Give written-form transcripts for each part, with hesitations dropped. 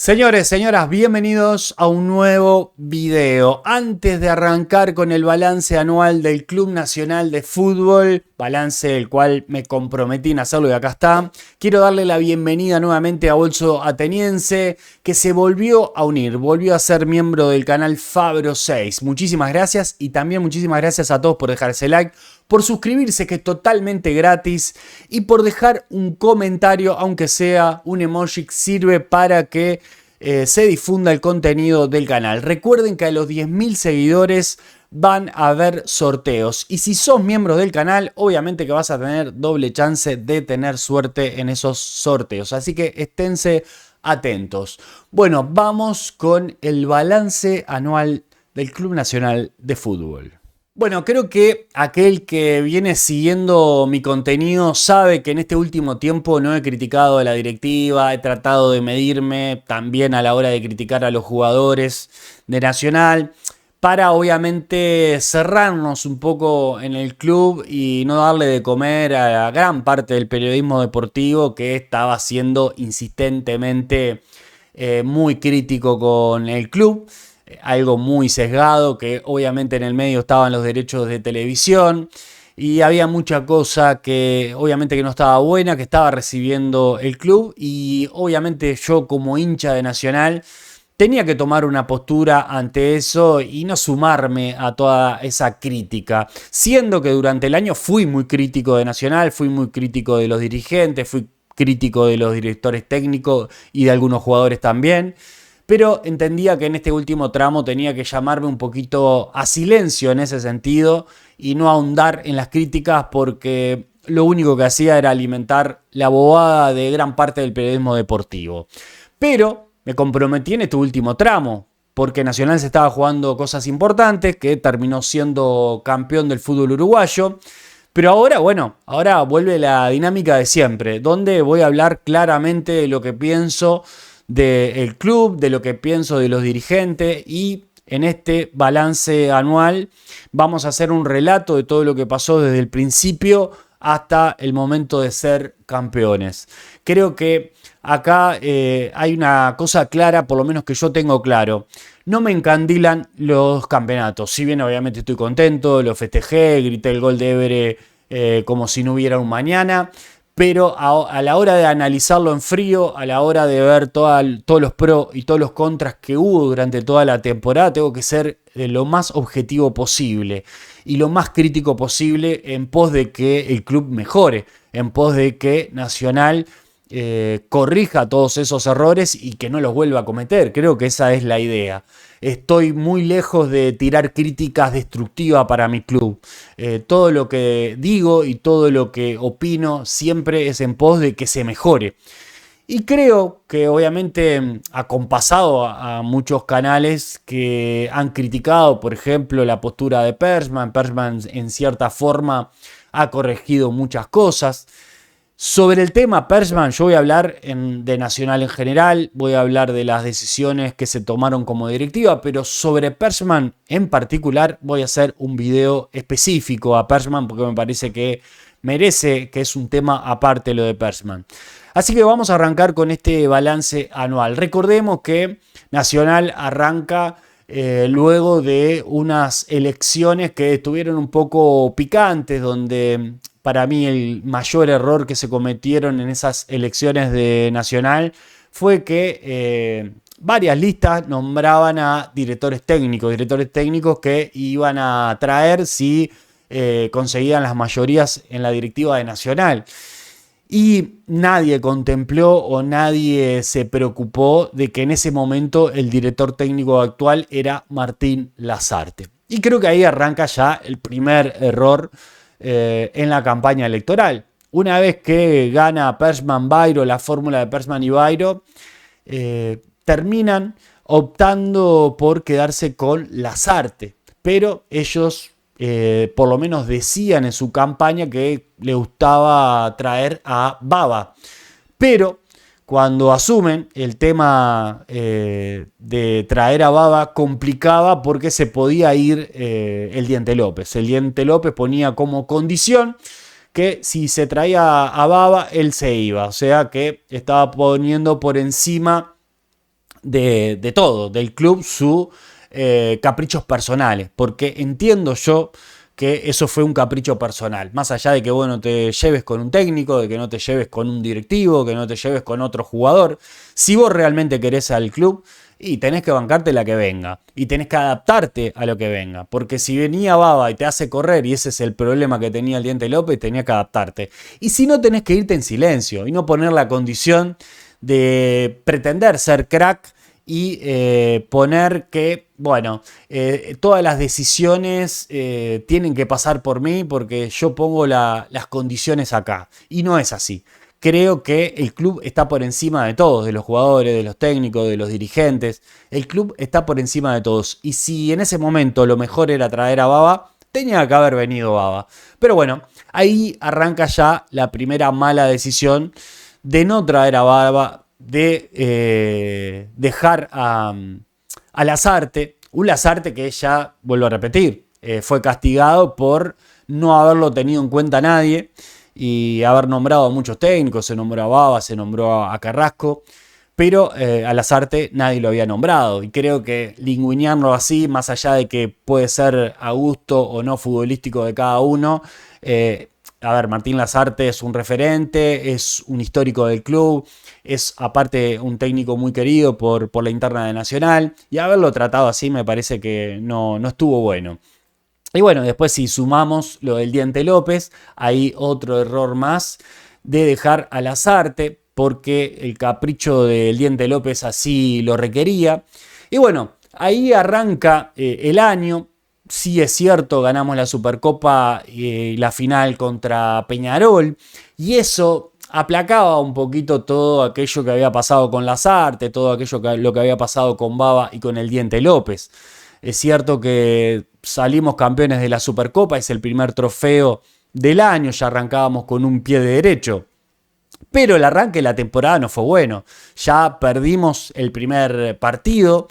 Señores, señoras, bienvenidos a un nuevo video. Antes de arrancar con el balance anual del Club Nacional de Fútbol, balance el cual me comprometí en hacerlo y acá está, quiero darle la bienvenida nuevamente a Bolso Ateniense, que se volvió a unir, volvió a ser miembro del canal Fabro 6. Muchísimas gracias y también muchísimas gracias a todos por dejarse like, por suscribirse, que es totalmente gratis, y por dejar un comentario, aunque sea un emoji, sirve para que se difunda el contenido del canal. Recuerden que a los 10.000 seguidores van a haber sorteos, y si sos miembro del canal, obviamente que vas a tener doble chance de tener suerte en esos sorteos, así que esténse atentos. Bueno, vamos con el balance anual del Club Nacional de Fútbol. Bueno, creo que aquel que viene siguiendo mi contenido sabe que en este último tiempo no he criticado a la directiva, he tratado de medirme también a la hora de criticar a los jugadores de Nacional, para obviamente cerrarnos un poco en el club y no darle de comer a la gran parte del periodismo deportivo que estaba siendo insistentemente muy crítico con el club. Algo muy sesgado, que obviamente en el medio estaban los derechos de televisión y había mucha cosa que obviamente que no estaba buena, que estaba recibiendo el club, y obviamente yo como hincha de Nacional tenía que tomar una postura ante eso y no sumarme a toda esa crítica, siendo que durante el año fui muy crítico de Nacional, fui muy crítico de los dirigentes, fui crítico de los directores técnicos y de algunos jugadores también. Pero entendía que en este último tramo tenía que llamarme un poquito a silencio en ese sentido y no ahondar en las críticas, porque lo único que hacía era alimentar la bobada de gran parte del periodismo deportivo. Pero me comprometí en este último tramo, porque Nacional se estaba jugando cosas importantes, que terminó siendo campeón del fútbol uruguayo. Pero ahora, bueno, ahora vuelve la dinámica de siempre, donde voy a hablar claramente de lo que pienso del club, de lo que pienso de los dirigentes, y en este balance anual vamos a hacer un relato de todo lo que pasó desde el principio hasta el momento de ser campeones. Creo que acá hay una cosa clara, por lo menos que yo tengo claro. No me encandilan los campeonatos, si bien obviamente estoy contento, lo festejé, grité el gol de Évere como si no hubiera un mañana. Pero a la hora de analizarlo en frío, a la hora de ver todos los pros y todos los contras que hubo durante toda la temporada, tengo que ser lo más objetivo posible y lo más crítico posible, en pos de que el club mejore, en pos de que Nacional corrija todos esos errores y que no los vuelva a cometer. Creo que esa es la idea. Estoy muy lejos de tirar críticas destructivas para mi club. Todo lo que digo y todo lo que opino siempre es en pos de que se mejore. Y creo que obviamente acompasado a muchos canales que han criticado, por ejemplo, la postura de Persman. Persman en cierta forma ha corregido muchas cosas. Sobre el tema Persman yo voy a hablar de Nacional en general, voy a hablar de las decisiones que se tomaron como directiva, pero sobre Persman en particular voy a hacer un video específico a Persman, porque me parece que merece, que es un tema aparte lo de Persman. Así que vamos a arrancar con este balance anual. Recordemos que Nacional arranca luego de unas elecciones que estuvieron un poco picantes, donde para mí el mayor error que se cometieron en esas elecciones de Nacional fue que varias listas nombraban a directores técnicos que iban a traer si conseguían las mayorías en la directiva de Nacional. Y nadie contempló o nadie se preocupó de que en ese momento el director técnico actual era Martín Lazarte. Y creo que ahí arranca ya el primer error en la campaña electoral. Una vez que gana Persman-Bairo, la fórmula de Persman y Bairo, terminan optando por quedarse con Lazarte. Pero ellos por lo menos decían en su campaña que le gustaba traer a Baba. Pero cuando asumen, el tema de traer a Baba complicaba, porque se podía ir el Diente López. El Diente López ponía como condición que si se traía a Baba, él se iba. O sea que estaba poniendo por encima de todo, del club, sus caprichos personales, porque entiendo yo que eso fue un capricho personal, más allá de que bueno, te lleves con un técnico, de que no te lleves con un directivo, que no te lleves con otro jugador. Si vos realmente querés al club, y tenés que bancarte la que venga, y tenés que adaptarte a lo que venga, porque si venía Baba y te hace correr, y ese es el problema que tenía el Diente López, tenía que adaptarte. Y si no, tenés que irte en silencio y no poner la condición de pretender ser crack y poner que, bueno, todas las decisiones tienen que pasar por mí porque yo pongo las condiciones acá. Y no es así. Creo que el club está por encima de todos, de los jugadores, de los técnicos, de los dirigentes. El club está por encima de todos. Y si en ese momento lo mejor era traer a Baba, tenía que haber venido Baba. Pero bueno, ahí arranca ya la primera mala decisión de no traer a Baba, de dejar a Lasarte, un Lasarte que ya, vuelvo a repetir, fue castigado por no haberlo tenido en cuenta nadie y haber nombrado a muchos técnicos. Se nombró a Baba, se nombró a Carrasco, pero a Lasarte nadie lo había nombrado, y creo que lingüinearlo así, más allá de que puede ser a gusto o no futbolístico de cada uno, a ver, Martín Lasarte es un referente, es un histórico del club, es aparte un técnico muy querido por la interna de Nacional, y haberlo tratado así me parece que no estuvo bueno. Y bueno, después si sumamos lo del Diente López, hay otro error más de dejar a Lasarte, porque el capricho del Diente López así lo requería. Y bueno, ahí arranca el año. Sí es cierto, ganamos la Supercopa y la final contra Peñarol, y eso aplacaba un poquito todo aquello que había pasado con Lasarte, todo aquello lo que había pasado con Baba y con el Diente López. Es cierto que salimos campeones de la Supercopa, es el primer trofeo del año, ya arrancábamos con un pie derecho. Pero el arranque de la temporada no fue bueno. Ya perdimos el primer partido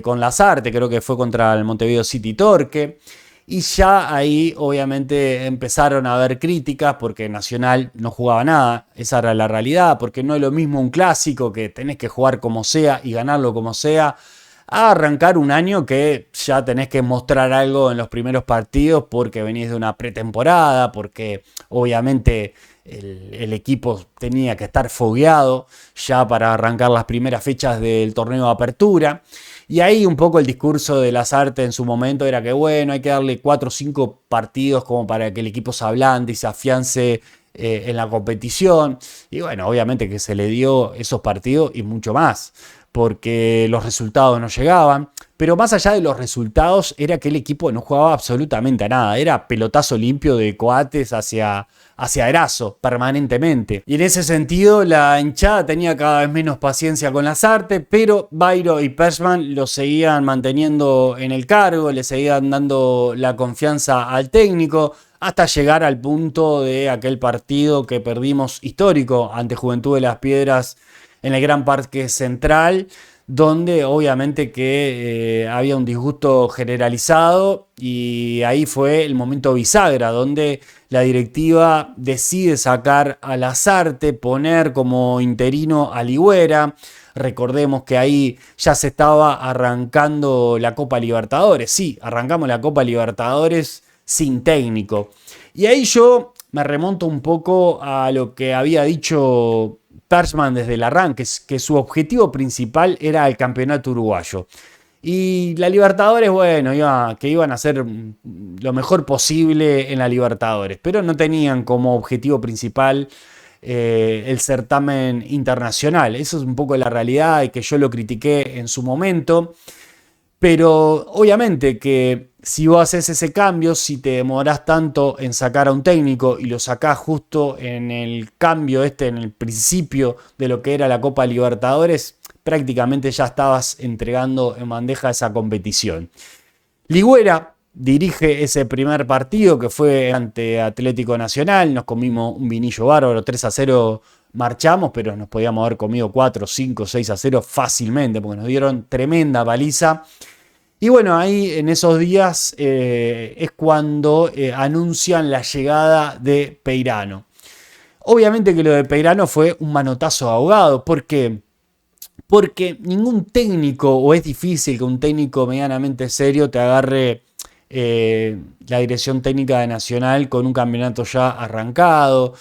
con Lasarte, creo que fue contra el Montevideo City Torque. Y ya ahí obviamente empezaron a haber críticas porque Nacional no jugaba nada. Esa era la realidad, porque no es lo mismo un clásico que tenés que jugar como sea y ganarlo como sea, a arrancar un año que ya tenés que mostrar algo en los primeros partidos porque venís de una pretemporada, porque obviamente el equipo tenía que estar fogueado ya para arrancar las primeras fechas del torneo de apertura. Y ahí un poco el discurso de Lasarte en su momento era que bueno, hay que darle 4 o 5 partidos como para que el equipo se ablande y se afiance en la competición. Y bueno, obviamente que se le dio esos partidos y mucho más, porque los resultados no llegaban. Pero más allá de los resultados, era que el equipo no jugaba absolutamente a nada. Era pelotazo limpio de Coates hacia Erazo permanentemente. Y en ese sentido, la hinchada tenía cada vez menos paciencia con Lasarte, pero Bairo y Persman lo seguían manteniendo en el cargo, le seguían dando la confianza al técnico, hasta llegar al punto de aquel partido que perdimos histórico ante Juventud de las Piedras en el Gran Parque Central, donde obviamente que había un disgusto generalizado, y ahí fue el momento bisagra, donde la directiva decide sacar a Lasarte, poner como interino a Ligüera. Recordemos que ahí ya se estaba arrancando la Copa Libertadores. Sí, arrancamos la Copa Libertadores sin técnico. Y ahí yo me remonto un poco a lo que había dicho Persman desde el arranque, que su objetivo principal era el campeonato uruguayo. Y la Libertadores, bueno, que iban a hacer lo mejor posible en la Libertadores, pero no tenían como objetivo principal el certamen internacional. Eso es un poco la realidad, y que yo lo critiqué en su momento. Pero obviamente que si vos haces ese cambio, si te demorás tanto en sacar a un técnico y lo sacás justo en el cambio en el principio de lo que era la Copa Libertadores, prácticamente ya estabas entregando en bandeja esa competición. Ligüera dirige ese primer partido que fue ante Atlético Nacional. Nos comimos un vinillo bárbaro, 3-0 marchamos, pero nos podíamos haber comido 4, 5, 6-0 fácilmente, porque nos dieron tremenda paliza. Y bueno, ahí en esos días es cuando anuncian la llegada de Peirano. Obviamente que lo de Peirano fue un manotazo ahogado, porque porque ningún técnico, o es difícil que un técnico medianamente serio te agarre la dirección técnica de Nacional con un campeonato ya arrancado,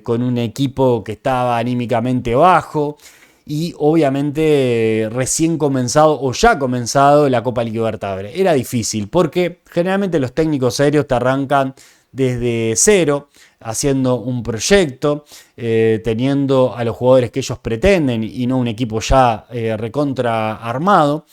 con un equipo que estaba anímicamente bajo y obviamente recién comenzado o ya comenzado la Copa Libertadores. Era difícil porque generalmente los técnicos serios te arrancan desde cero, haciendo un proyecto, teniendo a los jugadores que ellos pretenden y no un equipo ya recontra armado.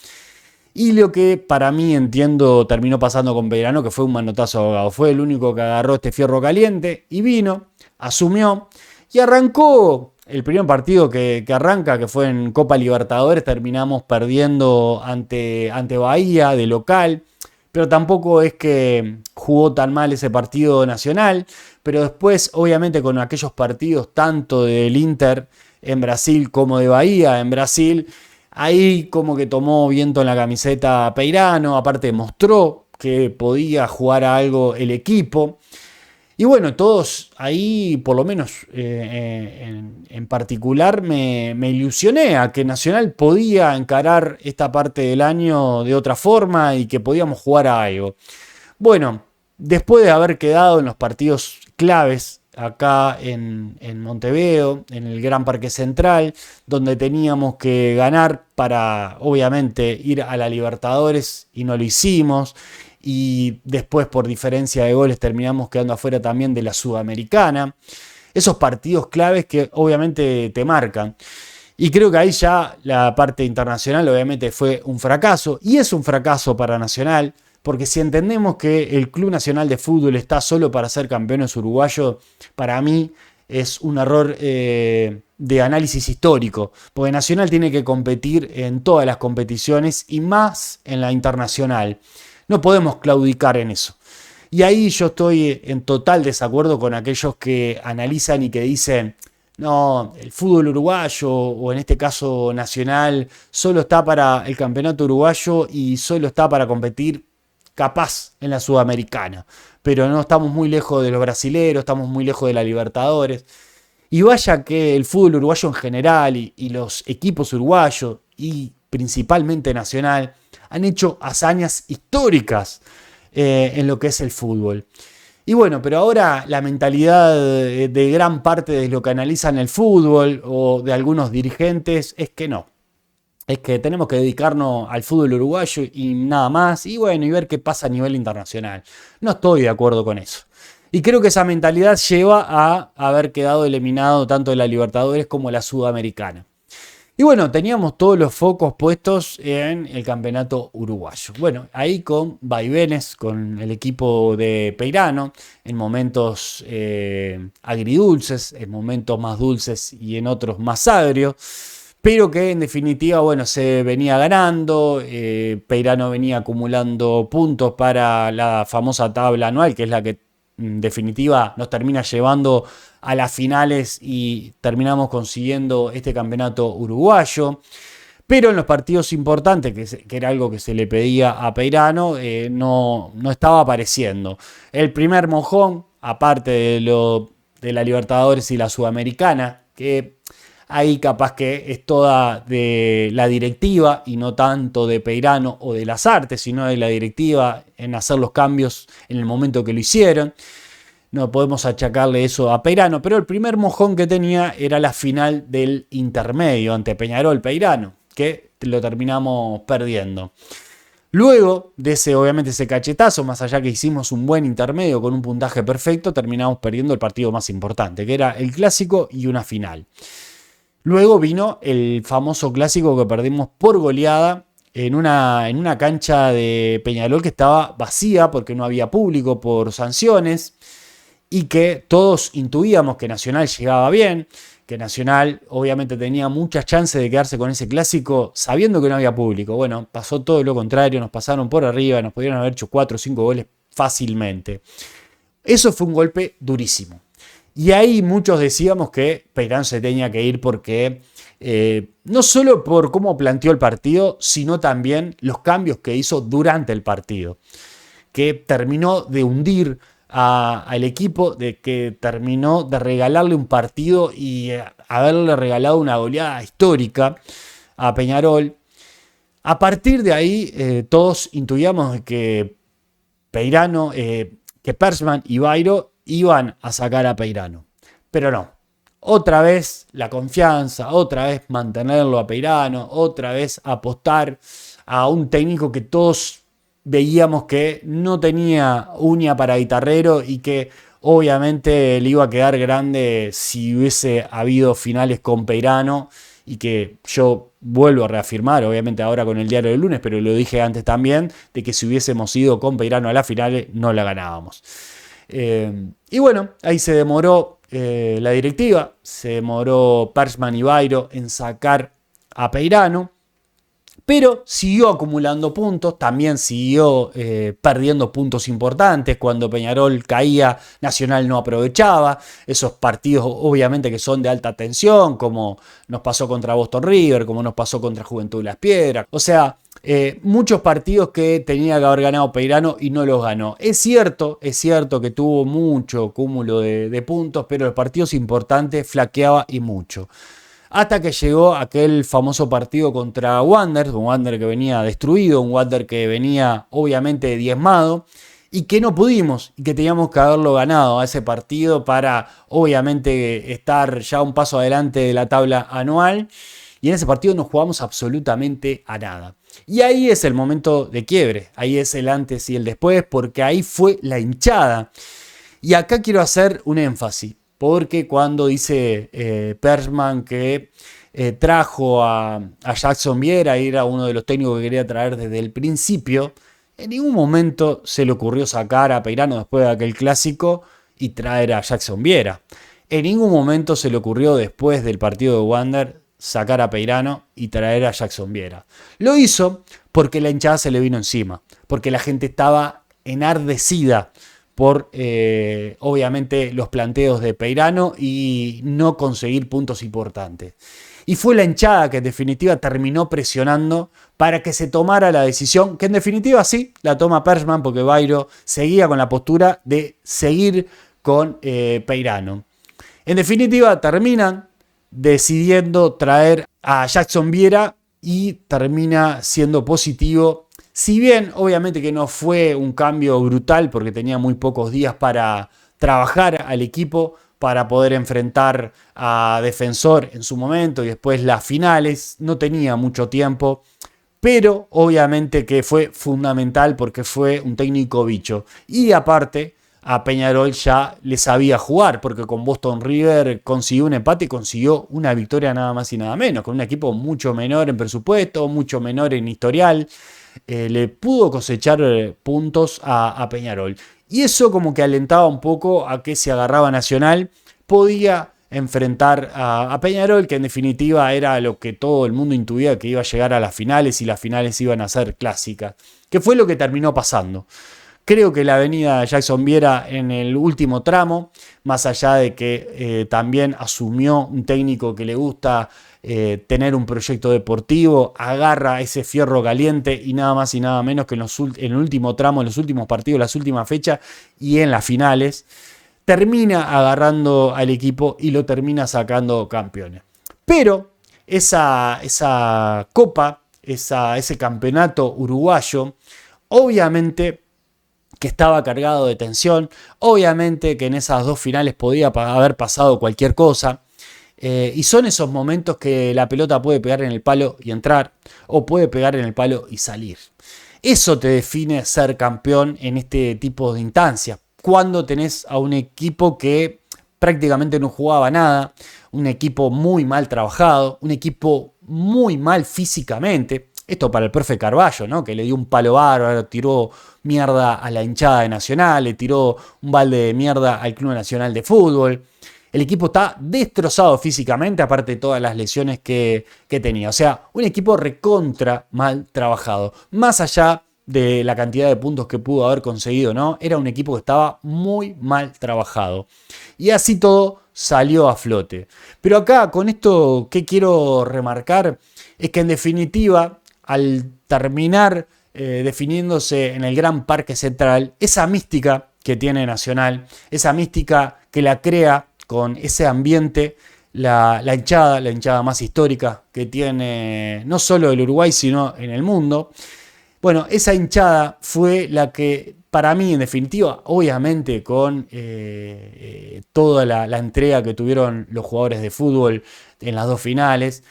Y lo que para mí entiendo terminó pasando con Belgrano, que fue un manotazo ahogado. Fue el único que agarró este fierro caliente y vino, asumió y arrancó el primer partido que arranca, que fue en Copa Libertadores. Terminamos perdiendo ante Bahía de local. Pero tampoco es que jugó tan mal ese partido nacional. Pero después, obviamente, con aquellos partidos tanto del Inter en Brasil como de Bahía en Brasil, ahí como que tomó viento en la camiseta Peirano, aparte mostró que podía jugar a algo el equipo. Y bueno, todos ahí, por lo menos en particular, me ilusioné a que Nacional podía encarar esta parte del año de otra forma y que podíamos jugar a algo. Bueno, después de haber quedado en los partidos claves acá en Montevideo, en el Gran Parque Central, donde teníamos que ganar para, obviamente, ir a la Libertadores y no lo hicimos. Y después, por diferencia de goles, terminamos quedando afuera también de la Sudamericana. Esos partidos claves que obviamente te marcan. Y creo que ahí ya la parte internacional obviamente fue un fracaso. Y es un fracaso para Nacional. Porque si entendemos que el Club Nacional de Fútbol está solo para ser campeones uruguayos, para mí es un error de análisis histórico. Porque Nacional tiene que competir en todas las competiciones y más en la internacional. No podemos claudicar en eso. Y ahí yo estoy en total desacuerdo con aquellos que analizan y que dicen, no, el fútbol uruguayo, o en este caso Nacional, solo está para el campeonato uruguayo y solo está para competir capaz en la Sudamericana. Pero no estamos muy lejos de los brasileros, estamos muy lejos de la Libertadores. Y vaya que el fútbol uruguayo en general y los equipos uruguayos y principalmente Nacional han hecho hazañas históricas en lo que es el fútbol. Y bueno, pero ahora la mentalidad de gran parte de lo que analizan el fútbol o de algunos dirigentes es que no. Es que tenemos que dedicarnos al fútbol uruguayo y nada más. Y bueno, y ver qué pasa a nivel internacional. No estoy de acuerdo con eso. Y creo que esa mentalidad lleva a haber quedado eliminado tanto de la Libertadores como la Sudamericana. Y bueno, teníamos todos los focos puestos en el campeonato uruguayo. Bueno, ahí con vaivenes, con el equipo de Peirano, en momentos agridulces, en momentos más dulces y en otros más agrios. Pero que en definitiva, bueno, se venía ganando, Peirano venía acumulando puntos para la famosa tabla anual, que es la que en definitiva nos termina llevando a las finales y terminamos consiguiendo este campeonato uruguayo. Pero en los partidos importantes, que era algo que se le pedía a Peirano, no estaba apareciendo. El primer mojón, aparte de la Libertadores y la Sudamericana, que ahí capaz que es toda de la directiva y no tanto de Peirano o de las artes, sino de la directiva en hacer los cambios en el momento que lo hicieron. No podemos achacarle eso a Peirano, pero el primer mojón que tenía era la final del intermedio ante Peñarol Peirano, que lo terminamos perdiendo. Luego de obviamente ese cachetazo, más allá que hicimos un buen intermedio con un puntaje perfecto, terminamos perdiendo el partido más importante, que era el clásico y una final. Luego vino el famoso clásico que perdimos por goleada en una cancha de Peñarol que estaba vacía porque no había público por sanciones y que todos intuíamos que Nacional llegaba bien, que Nacional obviamente tenía muchas chances de quedarse con ese clásico sabiendo que no había público. Bueno, pasó todo lo contrario, nos pasaron por arriba, nos pudieron haber hecho 4 o 5 goles fácilmente. Eso fue un golpe durísimo. Y ahí muchos decíamos que Peirano se tenía que ir porque no solo por cómo planteó el partido, sino también los cambios que hizo durante el partido, que terminó de hundir al equipo de que terminó de regalarle un partido y haberle regalado una goleada histórica a Peñarol. A partir de ahí, todos intuíamos que Peirano, que Persman y Bairo iban a sacar a Peirano. Pero no. Otra vez la confianza, otra vez mantenerlo a Peirano, otra vez apostar a un técnico que todos veíamos que no tenía uña para guitarrero y que obviamente le iba a quedar grande si hubiese habido finales con Peirano, y que yo vuelvo a reafirmar, obviamente ahora con el diario del lunes, pero lo dije antes también, de que si hubiésemos ido con Peirano a las finales no la ganábamos. Y bueno, ahí se demoró la directiva, se demoró Persman y Bairo en sacar a Peirano, pero siguió acumulando puntos, también siguió perdiendo puntos importantes. Cuando Peñarol caía, Nacional no aprovechaba. Esos partidos obviamente que son de alta tensión, como nos pasó contra Boston River, como nos pasó contra Juventud de Las Piedras. O sea, muchos partidos que tenía que haber ganado Peirano y no los ganó. Es cierto que tuvo mucho cúmulo de puntos, pero los partidos importantes flaqueaba y mucho. Hasta que llegó aquel famoso partido contra Wander, un Wander que venía destruido, un Wander que venía obviamente diezmado y que no pudimos y que teníamos que haberlo ganado a ese partido para obviamente estar ya un paso adelante de la tabla anual, y en ese partido no jugamos absolutamente a nada. Y ahí es el momento de quiebre, ahí es el antes y el después, porque ahí fue la hinchada. Y acá quiero hacer un énfasis. Porque cuando dice Persman que trajo a Jackson Viera, y era uno de los técnicos que quería traer desde el principio, en ningún momento se le ocurrió sacar a Peirano después de aquel clásico y traer a Jackson Viera. En ningún momento se le ocurrió después del partido de Wander sacar a Peirano y traer a Jackson Viera. Lo hizo porque la hinchada se le vino encima, porque la gente estaba enardecida por obviamente los planteos de Peirano y no conseguir puntos importantes. Y fue la hinchada que en definitiva terminó presionando para que se tomara la decisión, que en definitiva sí la toma Persman, porque Bairo seguía con la postura de seguir con Peirano. En definitiva terminan decidiendo traer a Jackson Viera y termina siendo positivo. Si bien obviamente que no fue un cambio brutal porque tenía muy pocos días para trabajar al equipo, para poder enfrentar a Defensor en su momento y después las finales, no tenía mucho tiempo, pero obviamente que fue fundamental porque fue un técnico bicho. Y aparte a Peñarol ya le sabía jugar, porque con Boston River consiguió un empate y consiguió una victoria nada más y nada menos, con un equipo mucho menor en presupuesto, mucho menor en historial. Le pudo cosechar puntos a Peñarol. Y eso como que alentaba un poco a que si agarraba Nacional podía enfrentar a Peñarol, que en definitiva era lo que todo el mundo intuía, que iba a llegar a las finales y las finales iban a ser clásicas, que fue lo que terminó pasando. Creo que la avenida Jackson Viera en el último tramo, más allá de que también asumió un técnico que le gusta tener un proyecto deportivo, agarra ese fierro caliente y nada más y nada menos que en el último tramo, en los últimos partidos, las últimas fechas y en las finales, termina agarrando al equipo y lo termina sacando campeones. Pero esa copa, ese campeonato uruguayo, obviamente que estaba cargado de tensión, obviamente que en esas dos finales podía haber pasado cualquier cosa, y son esos momentos que la pelota puede pegar en el palo y entrar, o puede pegar en el palo y salir. Eso te define ser campeón en este tipo de instancias, cuando tenés a un equipo que prácticamente no jugaba nada, un equipo muy mal trabajado, un equipo muy mal físicamente. Esto para el profe Carballo, ¿no? Que le dio un palo bárbaro, tiró mierda a la hinchada de Nacional, le tiró un balde de mierda al Club Nacional de Fútbol. El equipo está destrozado físicamente, aparte de todas las lesiones que tenía. O sea, un equipo recontra mal trabajado. Más allá de la cantidad de puntos que pudo haber conseguido, ¿no? Era un equipo que estaba muy mal trabajado. Y así todo salió a flote. Pero acá, con esto, ¿qué quiero remarcar? Es que en definitiva, al terminar definiéndose en el Gran Parque Central, esa mística que tiene Nacional, esa mística que la crea con ese ambiente, la hinchada más histórica que tiene no solo el Uruguay, sino en el mundo. Bueno, esa hinchada fue la que, para mí, en definitiva, obviamente con toda la entrega que tuvieron los jugadores de fútbol en las dos finales,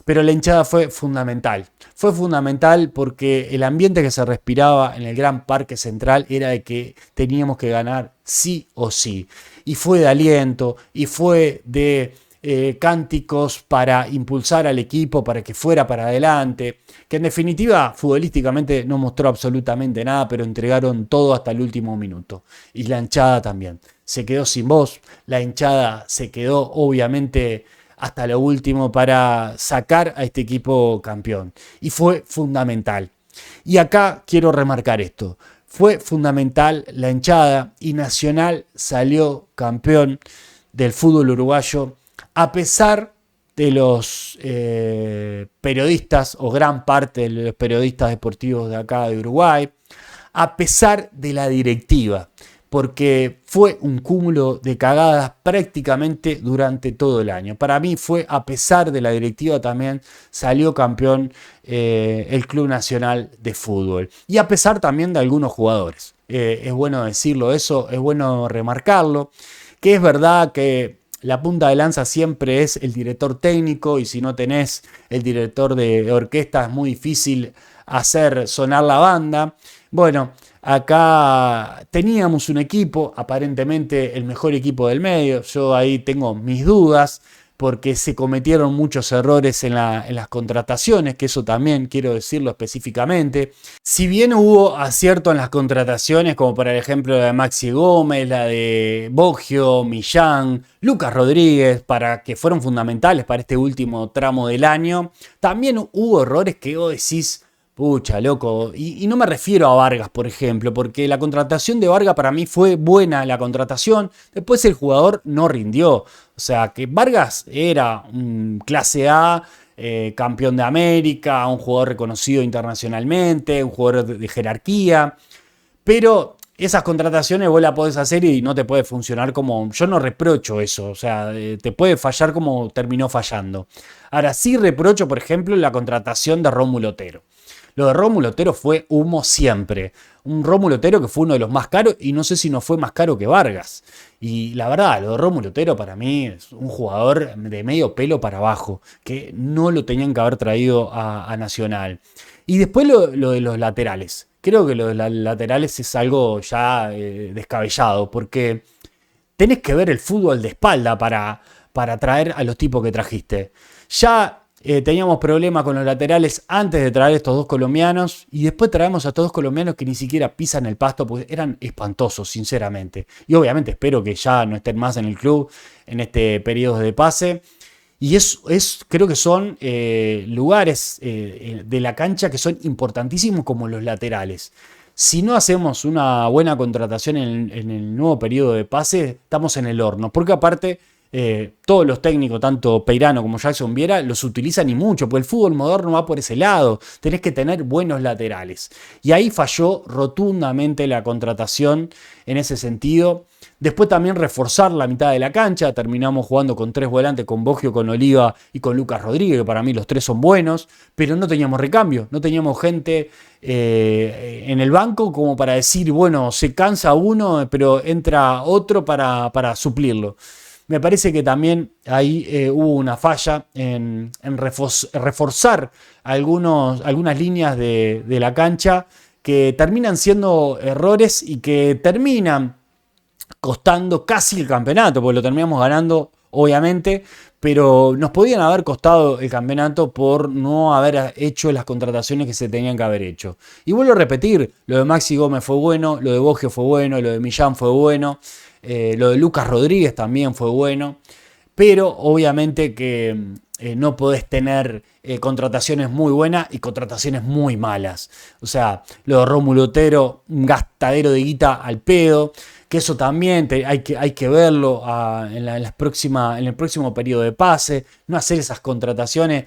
pero la hinchada fue fundamental. Fue fundamental porque el ambiente que se respiraba en el Gran Parque Central era de que teníamos que ganar sí o sí. Y fue de aliento, y fue de cánticos para impulsar al equipo, para que fuera para adelante, que en definitiva futbolísticamente no mostró absolutamente nada, pero entregaron todo hasta el último minuto. Y la hinchada también se quedó sin voz, la hinchada se quedó obviamente hasta lo último para sacar a este equipo campeón. Y fue fundamental. Y acá quiero remarcar esto. Fue fundamental la hinchada y Nacional salió campeón del fútbol uruguayo a pesar de los periodistas o gran parte de los periodistas deportivos de acá de Uruguay, a pesar de la directiva, porque fue un cúmulo de cagadas prácticamente durante todo el año. Para mí fue a pesar de la directiva también salió campeón el Club Nacional de Fútbol y a pesar también de algunos jugadores. Es bueno decirlo eso, es bueno remarcarlo, que es verdad que la punta de lanza siempre es el director técnico y si no tenés el director de orquesta es muy difícil hacer sonar la banda. Bueno, acá teníamos un equipo, aparentemente el mejor equipo del medio. Yo ahí tengo mis dudas porque se cometieron muchos errores en las contrataciones, que eso también quiero decirlo específicamente. Si bien hubo acierto en las contrataciones, como por ejemplo la de Maxi Gómez, la de Boggio, Millán, Lucas Rodríguez, que fueron fundamentales para este último tramo del año, también hubo errores que vos decís, pucha, loco, y no me refiero a Vargas, por ejemplo, porque la contratación de Vargas para mí fue buena la contratación, después el jugador no rindió, o sea, que Vargas era un clase A, campeón de América, un jugador reconocido internacionalmente, un jugador de jerarquía, pero esas contrataciones vos las podés hacer y no te puede funcionar como... Yo no reprocho eso, o sea, te puede fallar como terminó fallando. Ahora sí reprocho, por ejemplo, la contratación de Rómulo Otero. Lo de Rómulo Otero fue humo siempre. Un Rómulo Otero que fue uno de los más caros y no sé si no fue más caro que Vargas. Y la verdad, lo de Rómulo Otero para mí es un jugador de medio pelo para abajo, que no lo tenían que haber traído a Nacional. Y después lo de los laterales. Creo que lo de los laterales es algo ya descabellado, porque tenés que ver el fútbol de espalda para traer a los tipos que trajiste. Ya teníamos problemas con los laterales antes de traer estos dos colombianos y después traemos a estos dos colombianos que ni siquiera pisan el pasto porque eran espantosos, sinceramente. Y obviamente espero que ya no estén más en el club en este periodo de pase. Y creo que son lugares de la cancha que son importantísimos como los laterales. Si no hacemos una buena contratación en el nuevo periodo de pase, estamos en el horno. Porque aparte, todos los técnicos, tanto Peirano como Jackson Viera, los utilizan y mucho, porque el fútbol moderno va por ese lado. Tenés que tener buenos laterales. Y ahí falló rotundamente la contratación en ese sentido. Después también reforzar la mitad de la cancha. Terminamos jugando con 3 volantes, con Boggio, con Oliva y con Lucas Rodríguez, que para mí los 3 son buenos, pero no teníamos recambio, no teníamos gente en el banco como para decir, bueno, se cansa uno, pero entra otro para suplirlo. Me parece que también ahí hubo una falla en reforzar algunas líneas de la cancha que terminan siendo errores y que terminan costando casi el campeonato, porque lo terminamos ganando, obviamente, pero nos podían haber costado el campeonato por no haber hecho las contrataciones que se tenían que haber hecho. Y vuelvo a repetir, lo de Maxi Gómez fue bueno, lo de Boggio fue bueno, lo de Millán fue bueno, lo de Lucas Rodríguez también fue bueno, pero obviamente que no podés tener contrataciones muy buenas y contrataciones muy malas. O sea, lo de Rómulo Otero, un gastadero de guita al pedo, que eso también hay que verlo en el próximo periodo de pase, no hacer esas contrataciones.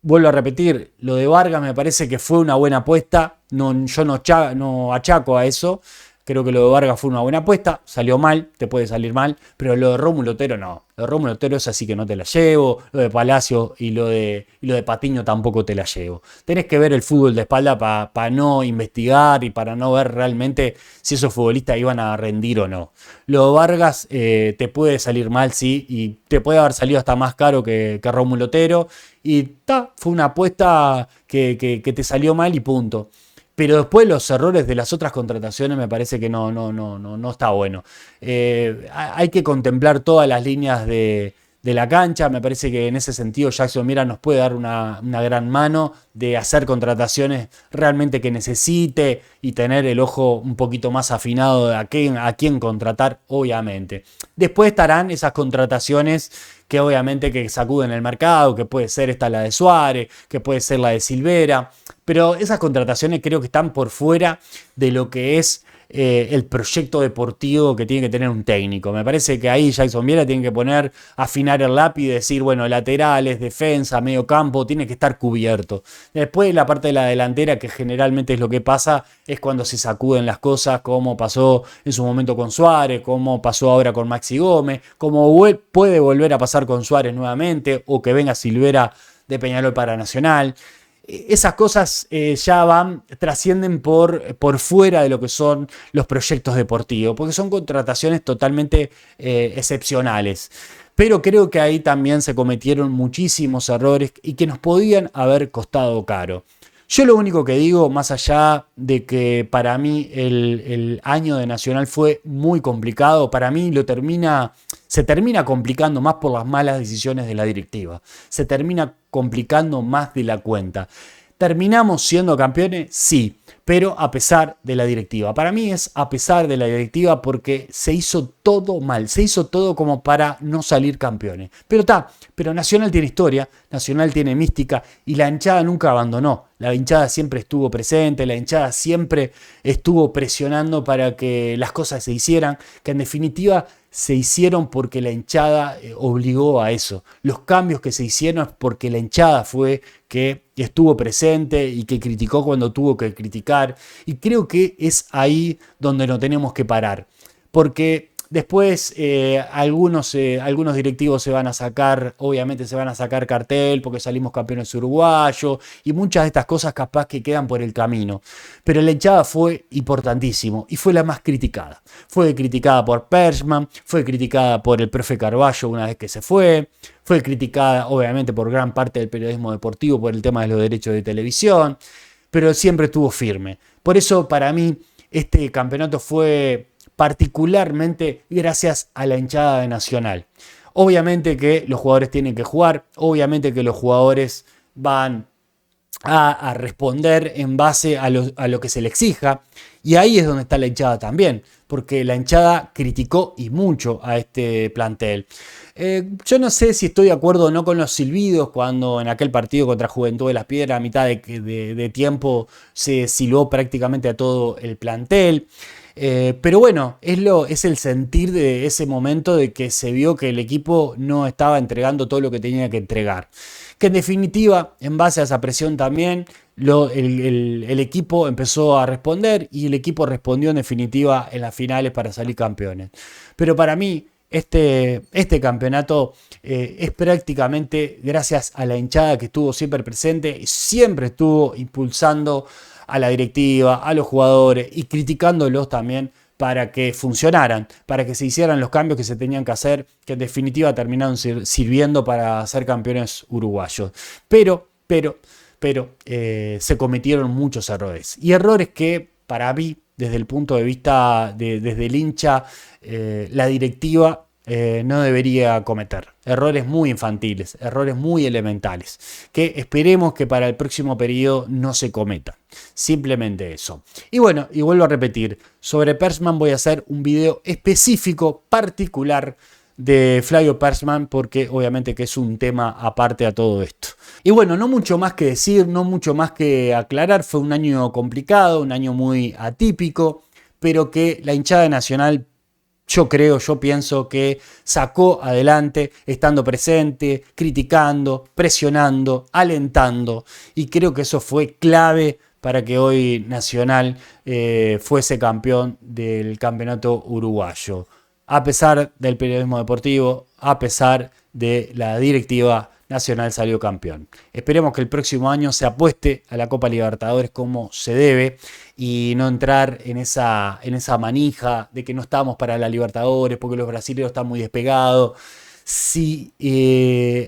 Vuelvo a repetir, lo de Vargas me parece que fue una buena apuesta, yo no achaco a eso, Creo que lo de Vargas fue una buena apuesta, salió mal, te puede salir mal, pero lo de Rómulo Otero no. Lo de Rómulo Otero es así que no te la llevo, lo de Palacio y lo de Patiño tampoco te la llevo. Tenés que ver el fútbol de espalda para no investigar y para no ver realmente si esos futbolistas iban a rendir o no. Lo de Vargas te puede salir mal, sí, y te puede haber salido hasta más caro que Rómulo Otero. Y fue una apuesta que te salió mal y punto. Pero después los errores de las otras contrataciones me parece que no está bueno. Hay que contemplar todas las líneas de la cancha. Me parece que en ese sentido Jackson Mira nos puede dar una gran mano de hacer contrataciones realmente que necesite y tener el ojo un poquito más afinado de a quién contratar, obviamente. Después estarán esas contrataciones que obviamente que sacuden el mercado, que puede ser esta la de Suárez, que puede ser la de Silvera, pero esas contrataciones creo que están por fuera de lo que es el proyecto deportivo que tiene que tener un técnico. Me parece que ahí Jackson Viera tiene que afinar el lápiz y decir, bueno, laterales, defensa, medio campo, tiene que estar cubierto. Después la parte de la delantera, que generalmente es lo que pasa, es cuando se sacuden las cosas, como pasó en su momento con Suárez, como pasó ahora con Maxi Gómez, como puede volver a pasar con Suárez nuevamente, o que venga Silvera de Peñarol para Nacional. Esas cosas trascienden por fuera de lo que son los proyectos deportivos, porque son contrataciones totalmente excepcionales. Pero creo que ahí también se cometieron muchísimos errores y que nos podían haber costado caro. Yo lo único que digo, más allá de que para mí el año de Nacional fue muy complicado, para mí se termina complicando más por las malas decisiones de la directiva. Se termina complicando más de la cuenta. ¿Terminamos siendo campeones? Sí, pero a pesar de la directiva. Para mí es a pesar de la directiva porque se hizo todo mal, se hizo todo como para no salir campeones. Pero Nacional tiene historia, Nacional tiene mística y la hinchada nunca abandonó. La hinchada siempre estuvo presente, la hinchada siempre estuvo presionando para que las cosas se hicieran, que en definitiva se hicieron porque la hinchada obligó a eso. Los cambios que se hicieron es porque la hinchada fue que estuvo presente y que criticó cuando tuvo que criticar. Y creo que es ahí donde nos tenemos que parar. Porque después algunos directivos se van a sacar, obviamente se van a sacar cartel porque salimos campeones uruguayos y muchas de estas cosas capaz que quedan por el camino. Pero la hinchada fue importantísimo y fue la más criticada. Fue criticada por Persman, fue criticada por el profe Carballo una vez que se fue criticada obviamente por gran parte del periodismo deportivo por el tema de los derechos de televisión, pero siempre estuvo firme. Por eso para mí este campeonato fue particularmente gracias a la hinchada de Nacional. Obviamente que los jugadores tienen que jugar, obviamente que los jugadores van a responder en base a lo que se le exija, y ahí es donde está la hinchada también, porque la hinchada criticó y mucho a este plantel. Yo no sé si estoy de acuerdo o no con los silbidos cuando en aquel partido contra Juventud de las Piedras a mitad de tiempo se silbó prácticamente a todo el plantel. Pero bueno, es el sentir de ese momento de que se vio que el equipo no estaba entregando todo lo que tenía que entregar. Que en definitiva, en base a esa presión también, el equipo empezó a responder y el equipo respondió en definitiva en las finales para salir campeones. Pero para mí, este campeonato es prácticamente gracias a la hinchada que estuvo siempre presente y siempre estuvo impulsando a la directiva, a los jugadores y criticándolos también para que funcionaran, para que se hicieran los cambios que se tenían que hacer, que en definitiva terminaron sirviendo para ser campeones uruguayos. Pero se cometieron muchos errores. Y errores que para mí, desde el punto de vista desde el hincha, la directiva no debería cometer. Errores muy infantiles, errores muy elementales, que esperemos que para el próximo periodo no se cometan. Simplemente eso. Y bueno, y vuelvo a repetir, sobre Persman voy a hacer un video específico, particular, de Flavio Persman, porque obviamente que es un tema aparte a todo esto. Y bueno, no mucho más que decir, no mucho más que aclarar. Fue un año complicado, un año muy atípico, pero que la hinchada Nacional, yo pienso que sacó adelante, estando presente, criticando, presionando, alentando, y creo que eso fue clave para que hoy Nacional fuese campeón del campeonato uruguayo. A pesar del periodismo deportivo, a pesar de la directiva, Nacional salió campeón. Esperemos que el próximo año se apueste a la Copa Libertadores como se debe y no entrar en esa manija de que no estamos para la Libertadores porque los brasileños están muy despegados. Si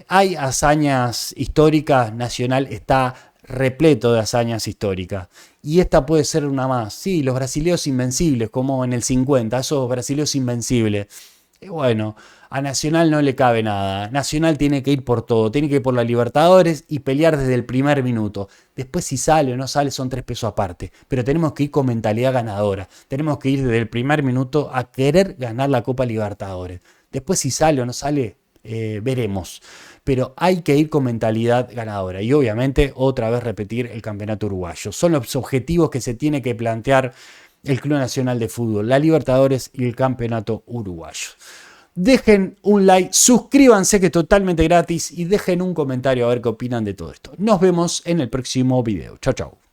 hay hazañas históricas, Nacional está repleto de hazañas históricas. Y esta puede ser una más. Sí, los brasileños invencibles, como en el 50, esos brasileños invencibles. Y bueno, a Nacional no le cabe nada. Nacional tiene que ir por todo. Tiene que ir por la Libertadores y pelear desde el primer minuto. Después si sale o no sale son 3 pesos aparte. Pero tenemos que ir con mentalidad ganadora. Tenemos que ir desde el primer minuto a querer ganar la Copa Libertadores. Después si sale o no sale, veremos. Pero hay que ir con mentalidad ganadora. Y obviamente otra vez repetir el campeonato uruguayo. Son los objetivos que se tiene que plantear el Club Nacional de Fútbol, la Libertadores y el campeonato uruguayo. Dejen un like, suscríbanse que es totalmente gratis y dejen un comentario a ver qué opinan de todo esto. Nos vemos en el próximo video. Chau, chau.